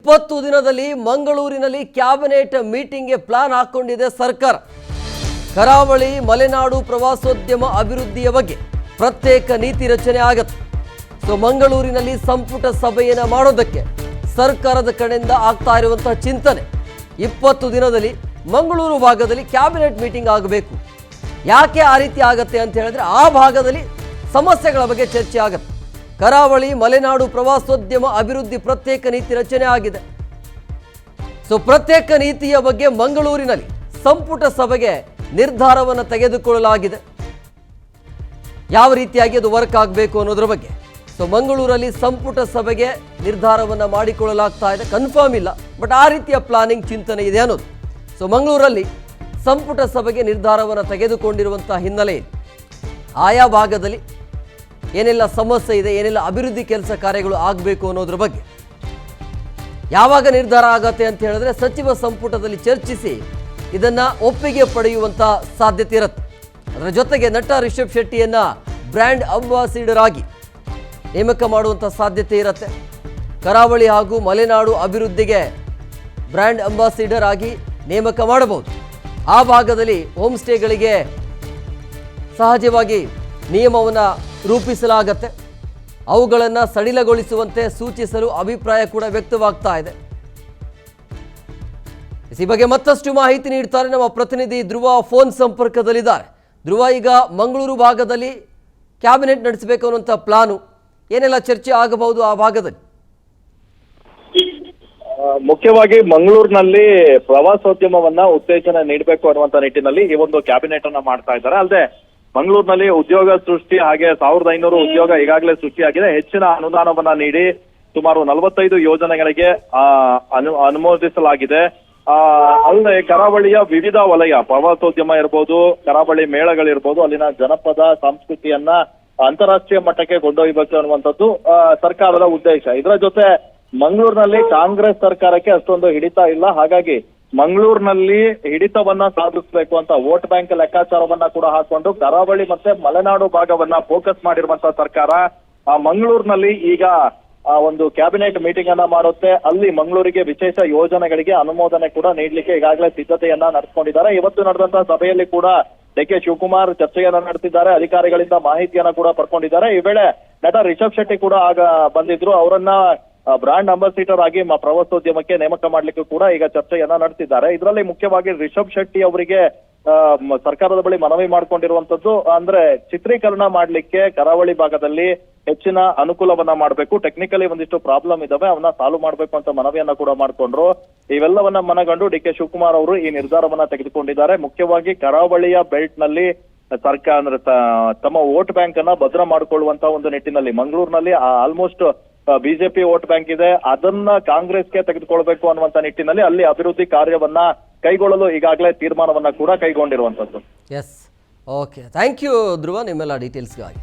20 ದಿನದಲ್ಲಿ ಮಂಗಳೂರಿನಲ್ಲಿ cabinet ಮೀಟಿಂಗ್ಗೆ plan ಹಾಕೊಂಡಿದೆ ಸರ್ಕಾರ. ಕರಾವಳಿ ಮಲೆನಾಡು ಪ್ರವಾಸೋದ್ಯಮ ಅಭಿವೃದ್ಧಿಯ ಬಗ್ಗೆ ಪ್ರತ್ಯೇಕ ನೀತಿ ರಚನೆ ಆಗುತ್ತೆ. ಸೊ ಮಂಗಳೂರಿನಲ್ಲಿ ಸಂಪುಟ ಸಭೆಯನ್ನು ಮಾಡೋದಕ್ಕೆ ಸರ್ಕಾರದ ಕಡೆಯಿಂದ ಆಗ್ತಾ ಇರುವಂತಹ ಚಿಂತನೆ 20 ದಿನದಲ್ಲಿ ಮಂಗಳೂರು ಭಾಗದಲ್ಲಿ ಕ್ಯಾಬಿನೆಟ್ ಮೀಟಿಂಗ್ ಆಗಬೇಕು. ಯಾಕೆ ಆ ರೀತಿ ಆಗುತ್ತೆ ಅಂತ ಹೇಳಿದ್ರೆ ಆ ಭಾಗದಲ್ಲಿ ಸಮಸ್ಯೆಗಳ ಬಗ್ಗೆ ಚರ್ಚೆ ಆಗುತ್ತೆ. ಕರಾವಳಿ ಮಲೆನಾಡು ಪ್ರವಾಸೋದ್ಯಮ ಅಭಿವೃದ್ಧಿ ಪ್ರತ್ಯೇಕ ನೀತಿ ರಚನೆ ಆಗಿದೆ. ಸೊ ಪ್ರತ್ಯೇಕ ನೀತಿಯ ಬಗ್ಗೆ ಮಂಗಳೂರಿನಲ್ಲಿ ಸಂಪುಟ ಸಭೆಗೆ ನಿರ್ಧಾರವನ್ನು ತೆಗೆದುಕೊಳ್ಳಲಾಗಿದೆ. ಯಾವ ರೀತಿಯಾಗಿ ಅದು ವರ್ಕ್ ಆಗಬೇಕು ಅನ್ನೋದ್ರ ಬಗ್ಗೆ ಸೊ ಮಂಗಳೂರಲ್ಲಿ ಸಂಪುಟ ಸಭೆಗೆ ನಿರ್ಧಾರವನ್ನು ಮಾಡಿಕೊಳ್ಳಲಾಗ್ತಾ ಇದೆ. ಕನ್ಫರ್ಮ್ ಇಲ್ಲ, ಬಟ್ ಆ ರೀತಿಯ ಪ್ಲಾನಿಂಗ್ ಚಿಂತನೆ ಇದೆ ಅನ್ನೋದು. ಸೊ ಮಂಗಳೂರಲ್ಲಿ ಸಂಪುಟ ಸಭೆಗೆ ನಿರ್ಧಾರವನ್ನು ತೆಗೆದುಕೊಂಡಿರುವಂಥ ಹಿನ್ನೆಲೆಯಲ್ಲಿ ಆಯಾ ಭಾಗದಲ್ಲಿ ಏನೆಲ್ಲ ಸಮಸ್ಯೆ ಇದೆ, ಏನೆಲ್ಲ ಅಭಿವೃದ್ಧಿ ಕೆಲಸ ಕಾರ್ಯಗಳು ಆಗಬೇಕು ಅನ್ನೋದ್ರ ಬಗ್ಗೆ ಯಾವಾಗ ನಿರ್ಧಾರ ಆಗತ್ತೆ ಅಂತ ಹೇಳಿದ್ರೆ ಸಚಿವ ಸಂಪುಟದಲ್ಲಿ ಚರ್ಚಿಸಿ ಇದನ್ನು ಒಪ್ಪಿಗೆ ಪಡೆಯುವಂಥ ಸಾಧ್ಯತೆ ಇರುತ್ತೆ. ಅದರ ಜೊತೆಗೆ ನಟ ರಿಷಬ್ ಶೆಟ್ಟಿಯನ್ನು ಬ್ರ್ಯಾಂಡ್ ಅಂಬಾಸಿಡರ್ ಆಗಿ ನೇಮಕ ಮಾಡುವಂಥ ಸಾಧ್ಯತೆ ಇರುತ್ತೆ. ಕರಾವಳಿ ಹಾಗೂ ಮಲೆನಾಡು ಅಭಿವೃದ್ಧಿಗೆ ಬ್ರ್ಯಾಂಡ್ ಅಂಬಾಸಿಡರ್ ಆಗಿ ನೇಮಕ ಮಾಡಬಹುದು. ಆ ಭಾಗದಲ್ಲಿ ಹೋಮ್ ಸ್ಟೇಗಳಿಗೆ ಸಹಜವಾಗಿ ನಿಯಮವನ್ನು ರೂಪಿಸಲಾಗತ್ತೆ. ಅವುಗಳನ್ನು ಸಡಿಲಗೊಳಿಸುವಂತೆ ಸೂಚಿಸಲು ಅಭಿಪ್ರಾಯ ಕೂಡ ವ್ಯಕ್ತವಾಗ್ತಾ ಇದೆ. ಈ ಬಗ್ಗೆ ಮತ್ತಷ್ಟು ಮಾಹಿತಿ ನೀಡ್ತಾರೆ ನಮ್ಮ ಪ್ರತಿನಿಧಿ ಧ್ರುವ. ಫೋನ್ ಸಂಪರ್ಕದಲ್ಲಿದ್ದಾರೆ. ಧ್ರುವ, ಈಗ ಮಂಗಳೂರು ಭಾಗದಲ್ಲಿ ಕ್ಯಾಬಿನೆಟ್ ನಡೆಸಬೇಕು ಅನ್ನುವಂಥ ಪ್ಲಾನು ಏನೆಲ್ಲ ಚರ್ಚೆ ಆಗಬಹುದು ಆ ಭಾಗದಲ್ಲಿ? ಮುಖ್ಯವಾಗಿ ಮಂಗಳೂರಿನಲ್ಲಿ ಪ್ರವಾಸೋದ್ಯಮವನ್ನ ಉತ್ತೇಜನ ನೀಡಬೇಕು ಅನ್ನುವಂತ ನಿಟ್ಟಿನಲ್ಲಿ ಈ ಒಂದು ಕ್ಯಾಬಿನೆಟ್ ಅನ್ನ ಮಾಡ್ತಾ ಇದ್ದಾರೆ. ಅಲ್ಲದೆ ಮಂಗಳೂರಿನಲ್ಲಿ ಉದ್ಯೋಗ ಸೃಷ್ಟಿ ಹಾಗೆ 1500 ಉದ್ಯೋಗ ಈಗಾಗಲೇ ಸೃಷ್ಟಿಯಾಗಿದೆ. ಹೆಚ್ಚಿನ ಅನುದಾನವನ್ನ ನೀಡಿ ಸುಮಾರು 45 ಯೋಜನೆಗಳಿಗೆ ಅನುಮೋದಿಸಲಾಗಿದೆ. ಅಲ್ಲದೆ ಕರಾವಳಿಯ ವಿವಿಧ ವಲಯ ಪ್ರವಾಸೋದ್ಯಮ ಇರ್ಬೋದು, ಕರಾವಳಿ ಮೇಳಗಳಿರ್ಬೋದು, ಅಲ್ಲಿನ ಜನಪದ ಸಂಸ್ಕೃತಿಯನ್ನ ಅಂತಾರಾಷ್ಟ್ರೀಯ ಮಟ್ಟಕ್ಕೆ ಕೊಂಡೊಯ್ಯಬೇಕು ಅನ್ನುವಂಥದ್ದು ಸರ್ಕಾರದ ಉದ್ದೇಶ. ಇದರ ಜೊತೆ ಮಂಗಳೂರಿನಲ್ಲಿ ಕಾಂಗ್ರೆಸ್ ಸರ್ಕಾರಕ್ಕೆ ಅಷ್ಟೊಂದು ಹಿಡಿತ ಇಲ್ಲ. ಹಾಗಾಗಿ ಮಂಗಳೂರಿನಲ್ಲಿ ಹಿಡಿತವನ್ನ ಸಾಧಿಸಬೇಕು ಅಂತ ವೋಟ್ ಬ್ಯಾಂಕ್ ಲೆಕ್ಕಾಚಾರವನ್ನ ಕೂಡ ಹಾಕೊಂಡು ಕರಾವಳಿ ಮತ್ತೆ ಮಲೆನಾಡು ಭಾಗವನ್ನ ಫೋಕಸ್ ಮಾಡಿರುವಂತ ಸರ್ಕಾರ ಮಂಗಳೂರಿನಲ್ಲಿ ಈಗ ಒಂದು ಕ್ಯಾಬಿನೆಟ್ ಮೀಟಿಂಗ್ ಅನ್ನ ಮಾಡುತ್ತೆ. ಅಲ್ಲಿ ಮಂಗಳೂರಿಗೆ ವಿಶೇಷ ಯೋಜನೆಗಳಿಗೆ ಅನುಮೋದನೆ ಕೂಡ ನೀಡಲಿಕ್ಕೆ ಈಗಾಗಲೇ ಸಿದ್ಧತೆಯನ್ನ ನಡೆಸಿಕೊಂಡಿದ್ದಾರೆ. ಇವತ್ತು ನಡೆದಂತಹ ಸಭೆಯಲ್ಲಿ ಕೂಡ ಡಿ.ಕೆ. ಶಿವಕುಮಾರ್ ಚರ್ಚೆಯನ್ನ ನಡೆಸಿದ್ದಾರೆ. ಅಧಿಕಾರಿಗಳಿಂದ ಮಾಹಿತಿಯನ್ನ ಕೂಡ ಪಡ್ಕೊಂಡಿದ್ದಾರೆ. ಈ ವೇಳೆ ನಟ ರಿಷಬ್ ಶೆಟ್ಟಿ ಕೂಡ ಆಗ ಬಂದಿದ್ರು. ಅವರನ್ನ ಬ್ರಾಂಡ್ ಅಂಬಾಸಿಡರ್ ಆಗಿ ಪ್ರವಾಸೋದ್ಯಮಕ್ಕೆ ನೇಮಕ ಮಾಡ್ಲಿಕ್ಕೂ ಕೂಡ ಈಗ ಚರ್ಚೆಯನ್ನ ನಡೆಸಿದ್ದಾರೆ. ಇದರಲ್ಲಿ ಮುಖ್ಯವಾಗಿ ರಿಷಬ್ ಶೆಟ್ಟಿ ಅವರಿಗೆ ಸರ್ಕಾರದ ಬಳಿ ಮನವಿ ಮಾಡ್ಕೊಂಡಿರುವಂತದ್ದು ಅಂದ್ರೆ ಚಿತ್ರೀಕರಣ ಮಾಡ್ಲಿಕ್ಕೆ ಕರಾವಳಿ ಭಾಗದಲ್ಲಿ ಹೆಚ್ಚಿನ ಅನುಕೂಲವನ್ನ ಮಾಡಬೇಕು. ಟೆಕ್ನಿಕಲಿ ಒಂದಿಷ್ಟು ಪ್ರಾಬ್ಲಮ್ ಇದಾವೆ, ಅವನ್ನ ಸಾಲ್ವ್ ಮಾಡ್ಬೇಕು ಅಂತ ಮನವಿಯನ್ನ ಕೂಡ ಮಾಡ್ಕೊಂಡ್ರು. ಇವೆಲ್ಲವನ್ನ ಮನಗಂಡು ಡಿ.ಕೆ. ಶಿವಕುಮಾರ್ ಅವರು ಈ ನಿರ್ಧಾರವನ್ನ ತೆಗೆದುಕೊಂಡಿದ್ದಾರೆ. ಮುಖ್ಯವಾಗಿ ಕರಾವಳಿಯ ಬೆಲ್ಟ್ ನಲ್ಲಿ ಸರ್ಕಾರ ಅಂದ್ರೆ ತಮ್ಮ ವೋಟ್ ಬ್ಯಾಂಕ್ ಅನ್ನ ಭದ್ರ ಮಾಡಿಕೊಳ್ಳುವಂತ ಒಂದು ನಿಟ್ಟಿನಲ್ಲಿ ಮಂಗಳೂರಿನಲ್ಲಿ ಆಲ್ಮೋಸ್ಟ್ ಬಿಜೆಪಿ ವೋಟ್ ಬ್ಯಾಂಕ್ ಇದೆ, ಅದನ್ನ ಕಾಂಗ್ರೆಸ್ಗೆ ತೆಗೆದುಕೊಳ್ಬೇಕು ಅನ್ನುವಂತ ನಿಟ್ಟಿನಲ್ಲಿ ಅಲ್ಲಿ ಅಭಿವೃದ್ಧಿ ಕಾರ್ಯವನ್ನ ಕೈಗೊಳ್ಳಲು ಈಗಾಗಲೇ ತೀರ್ಮಾನವನ್ನ ಕೂಡ ಕೈಗೊಂಡಿರುವಂತದ್ದು. ಎಸ್, ಓಕೆ, ಥ್ಯಾಂಕ್ ಯು ಧ್ರುವ ನಿಮ್ಮೆಲ್ಲ ಡೀಟೇಲ್ಸ್ಗಾಗಿ.